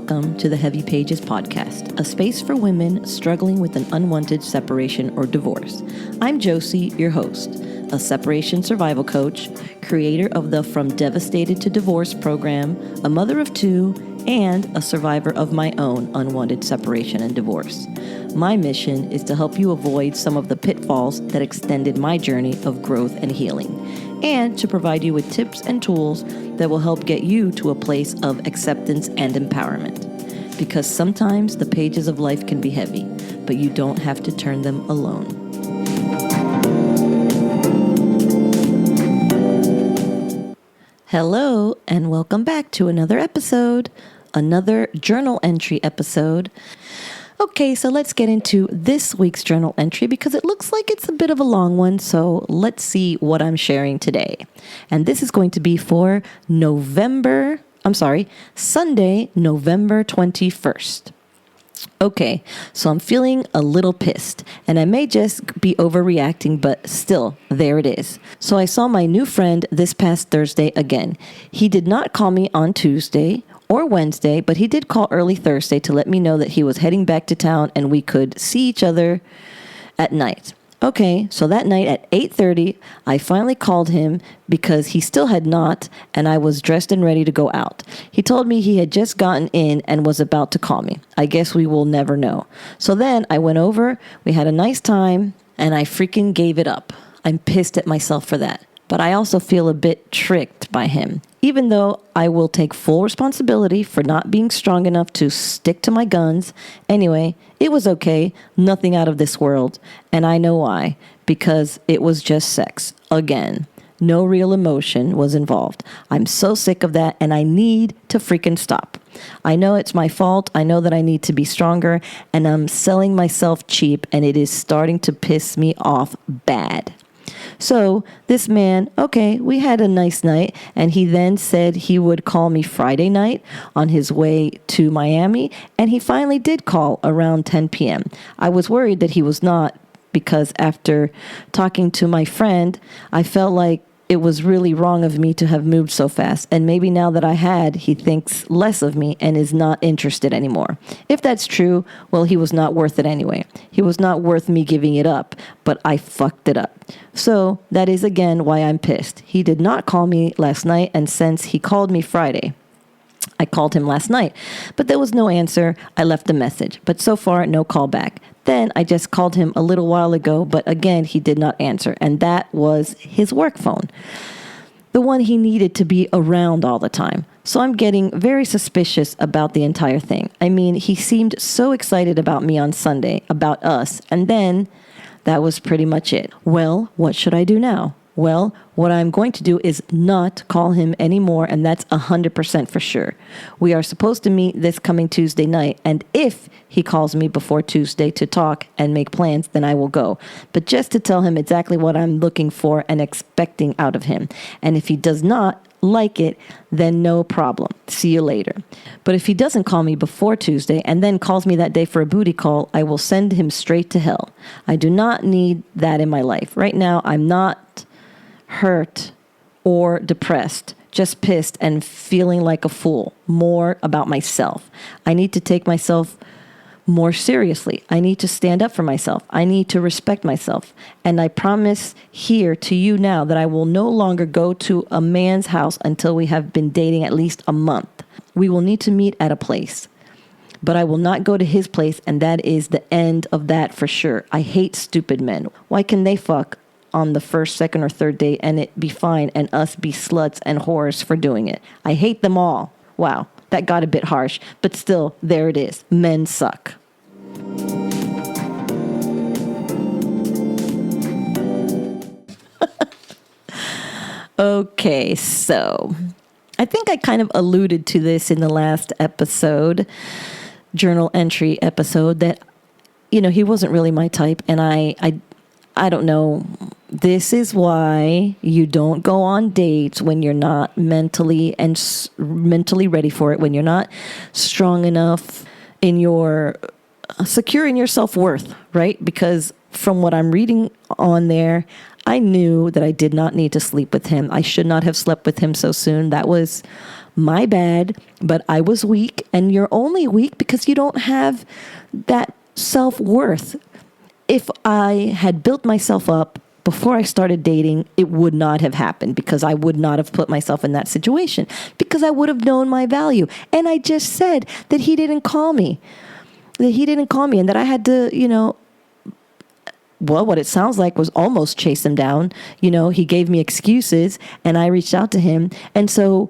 Welcome to the Heavy Pages podcast, a space for women struggling with an unwanted separation or divorce. I'm Josie, your host, a separation survival coach, creator of the From Devastated to Divorce program, a mother of two, and a survivor of my own unwanted separation and divorce. My mission is to help you avoid some of the pitfalls that extended my journey of growth and healing, and to provide you with tips and tools that will help get you to a place of acceptance and empowerment. Because sometimes the pages of life can be heavy, but you don't have to turn them alone. Hello, and welcome back to another episode, another journal entry episode. Okay, so let's get into this week's journal entry because it looks like it's a bit of a long one, so let's see what I'm sharing today. And this is going to be for Sunday, November 21st. Okay, so I'm feeling a little pissed, and I may just be overreacting, but still, there it is. So I saw my new friend this past Thursday again. He did not call me on Tuesday or Wednesday, but he did call early Thursday to let me know that he was heading back to town and we could see each other at night. Okay, so that night at 8:30, I finally called him because he still had not, and I was dressed and ready to go out. He told me he had just gotten in and was about to call me. I guess we will never know. So then I went over, we had a nice time, and I freaking gave it up. I'm pissed at myself for that. But I also feel a bit tricked by him, even though I will take full responsibility for not being strong enough to stick to my guns. Anyway, it was okay, nothing out of this world, and I know why, because it was just sex, again. No real emotion was involved. I'm so sick of that, and I need to freaking stop. I know it's my fault, I know that I need to be stronger, and I'm selling myself cheap, and it is starting to piss me off bad. So this man, okay, we had a nice night, and he then said he would call me Friday night on his way to Miami, and he finally did call around 10 p.m. I was worried that he was not, because after talking to my friend, I felt like it was really wrong of me to have moved so fast, and maybe now that I had, he thinks less of me and is not interested anymore. If that's true, well, he was not worth it anyway. He was not worth me giving it up, but I fucked it up. So that is again why I'm pissed. He did not call me last night, and since he called me Friday, I called him last night, but there was no answer. I left a message, but so far, no call back. Then I just called him a little while ago, but again, he did not answer, and that was his work phone, the one he needed to be around all the time. So I'm getting very suspicious about the entire thing. I mean, he seemed so excited about me on Sunday, about us, and then that was pretty much it. Well, what should I do now? Well, what I'm going to do is not call him anymore, and that's 100% for sure. We are supposed to meet this coming Tuesday night, and if he calls me before Tuesday to talk and make plans, then I will go. But just to tell him exactly what I'm looking for and expecting out of him. And if he does not like it, then no problem. See you later. But if he doesn't call me before Tuesday and then calls me that day for a booty call, I will send him straight to hell. I do not need that in my life. Right now, I'm not hurt or depressed, just pissed and feeling like a fool, more about myself. I need to take myself more seriously. I need to stand up for myself. I need to respect myself. And I promise here to you now that I will no longer go to a man's house until we have been dating at least a month. We will need to meet at a place. But I will not go to his place, and that is the end of that for sure. I hate stupid men. Why can they fuck on the first, second, or third date and it be fine and us be sluts and whores for doing it? I hate them all. Wow, that got a bit harsh, but still, there it is. Men suck. Okay, so I think I kind of alluded to this in the last episode, journal entry episode, that, you know, he wasn't really my type, and I don't know. This is why you don't go on dates when you're not mentally ready for it, when you're not strong enough in your secure in your self-worth, right? Because from what I'm reading on there, I knew that I did not need to sleep with him. I should not have slept with him so soon. That was My bad, but I was weak, and you're only weak because you don't have that self-worth. If I had built myself up before I started dating, it would not have happened because I would not have put myself in that situation because I would have known my value. And I just said that he didn't call me, and that I had to, well, what it sounds like was almost chase him down. He gave me excuses and I reached out to him. And so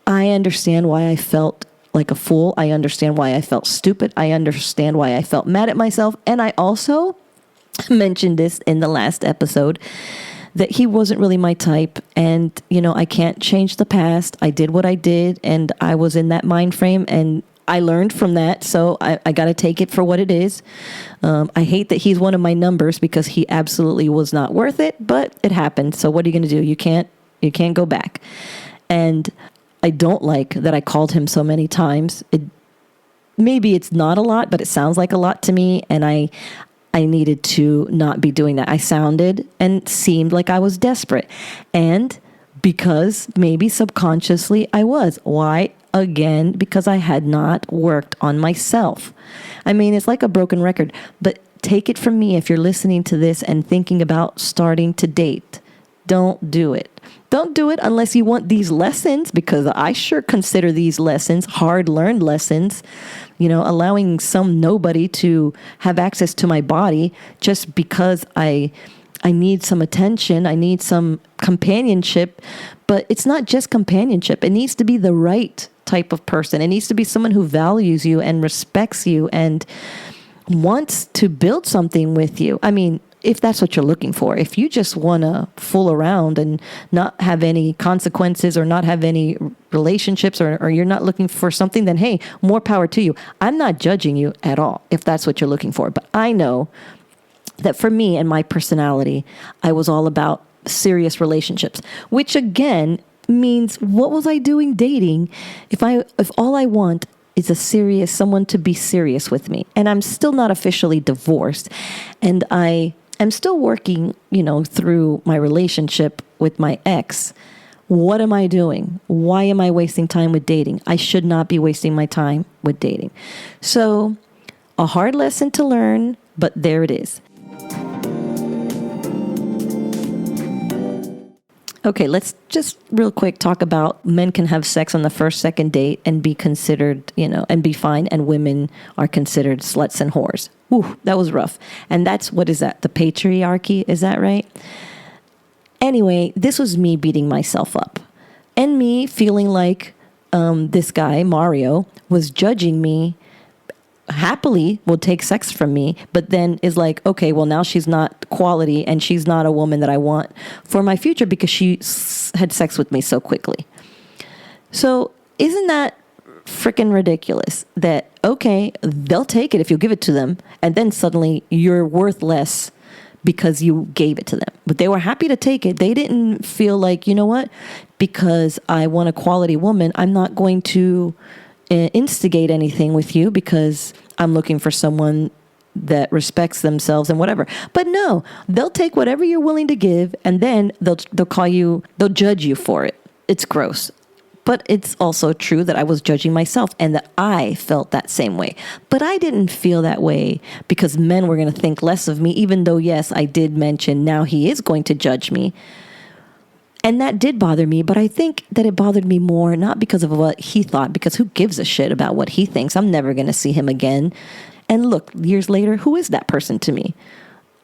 I understand why I felt like a fool. I understand why I felt stupid. I understand why I felt mad at myself. And I also mentioned this in the last episode that he wasn't really my type. And, I can't change the past. I did what I did and I was in that mind frame and I learned from that. So I got to take it for what it is. I hate that he's one of my numbers because he absolutely was not worth it, but it happened. So what are you going to do? You can't go back. And I don't like that I called him so many times. Maybe it's not a lot, but it sounds like a lot to me. And I needed to not be doing that. I sounded and seemed like I was desperate. And because maybe subconsciously I was. Why? Again, because I had not worked on myself. I mean, it's like a broken record, but take it from me if you're listening to this and thinking about starting to date. Don't do it. Don't do it unless you want these lessons, because I sure consider these lessons hard-learned lessons. Allowing some nobody to have access to my body just because I need some attention, I need some companionship. But it's not just companionship. It needs to be the right type of person. It needs to be someone who values you and respects you and wants to build something with you. I mean, if that's what you're looking for. If you just want to fool around and not have any consequences or not have any relationships or you're not looking for something, then hey, more power to you. I'm not judging you at all if that's what you're looking for. But I know that for me and my personality, I was all about serious relationships, which again means what was I doing dating if all I want is someone to be serious with me? And I'm still not officially divorced, and I am still working, through my relationship with my ex. What am I doing? Why am I wasting time with dating? I should not be wasting my time with dating. So, a hard lesson to learn, but there it is. Okay, let's just real quick talk about men can have sex on the first, second date and be considered, and be fine, and women are considered sluts and whores. Ooh, that was rough. And what is that? The patriarchy, is that right? Anyway, this was me beating myself up and me feeling like this guy, Mario, was judging me, happily will take sex from me, but then is like, okay, well, now she's not quality and she's not a woman that I want for my future because she had sex with me so quickly. So isn't that freaking ridiculous that, okay, they'll take it if you give it to them, and then suddenly you're worth less because you gave it to them. But they were happy to take it. They didn't feel like, you know what, because I want a quality woman, I'm not going to instigate anything with you because I'm looking for someone that respects themselves and whatever. But no, they'll take whatever you're willing to give, and then they'll judge you for it. It's gross. But it's also true that I was judging myself and that I felt that same way. But I didn't feel that way because men were going to think less of me, even though, yes, I did mention now he is going to judge me. And that did bother me, but I think that it bothered me more not because of what he thought, because who gives a shit about what he thinks? I'm never going to see him again. And look, years later, who is that person to me?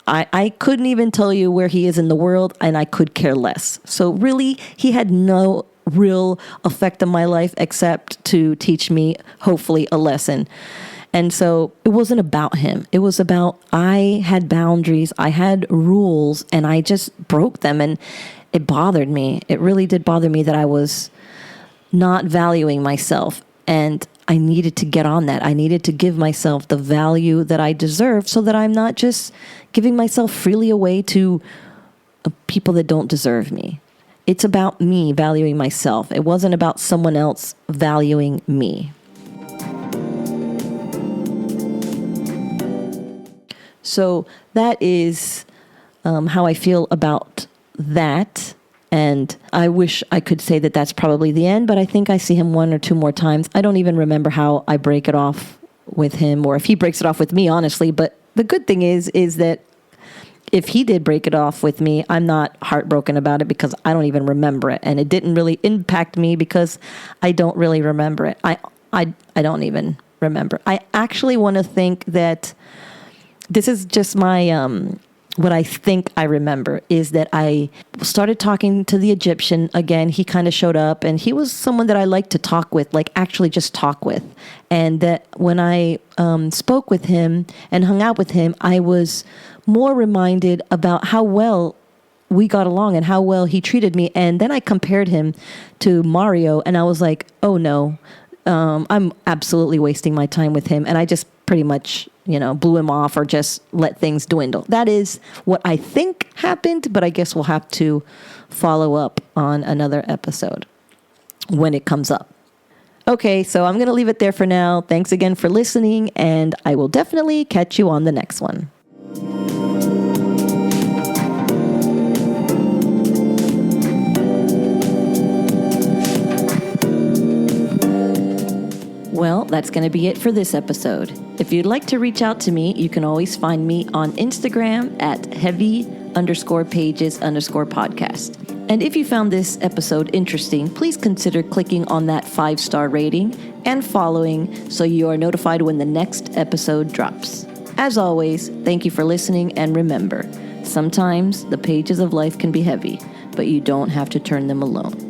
I couldn't even tell you where he is in the world, and I could care less. So really, he had no real effect on my life except to teach me, hopefully, a lesson. And so it wasn't about him. It was about I had boundaries, I had rules, and I just broke them. And it bothered me. It really did bother me that I was not valuing myself. And I needed to get on that. I needed to give myself the value that I deserve so that I'm not just giving myself freely away to people that don't deserve me. It's about me valuing myself. It wasn't about someone else valuing me. So that is how I feel about that. And I wish I could say that that's probably the end, but I think I see him one or two more times. I don't even remember how I break it off with him or if he breaks it off with me, honestly. But the good thing is that if he did break it off with me, I'm not heartbroken about it because I don't even remember it. And it didn't really impact me because I don't really remember it. I don't even remember. I actually want to think that this is just my, what I think I remember is that I started talking to the Egyptian again. He kind of showed up and he was someone that I like to talk with, like actually just talk with. And that when I spoke with him and hung out with him, I was more reminded about how well we got along and how well he treated me. And then I compared him to Mario and I was like, oh no, I'm absolutely wasting my time with him. And I just pretty much, blew him off or just let things dwindle. That is what I think happened, but I guess we'll have to follow up on another episode when it comes up. Okay, so I'm going to leave it there for now. Thanks again for listening, and I will definitely catch you on the next one. Well, that's going to be it for this episode. If you'd like to reach out to me, you can always find me on Instagram at heavy_pages_podcast. And if you found this episode interesting, please consider clicking on that 5-star rating and following so you are notified when the next episode drops. As always, thank you for listening, and remember, sometimes the pages of life can be heavy, but you don't have to turn them alone.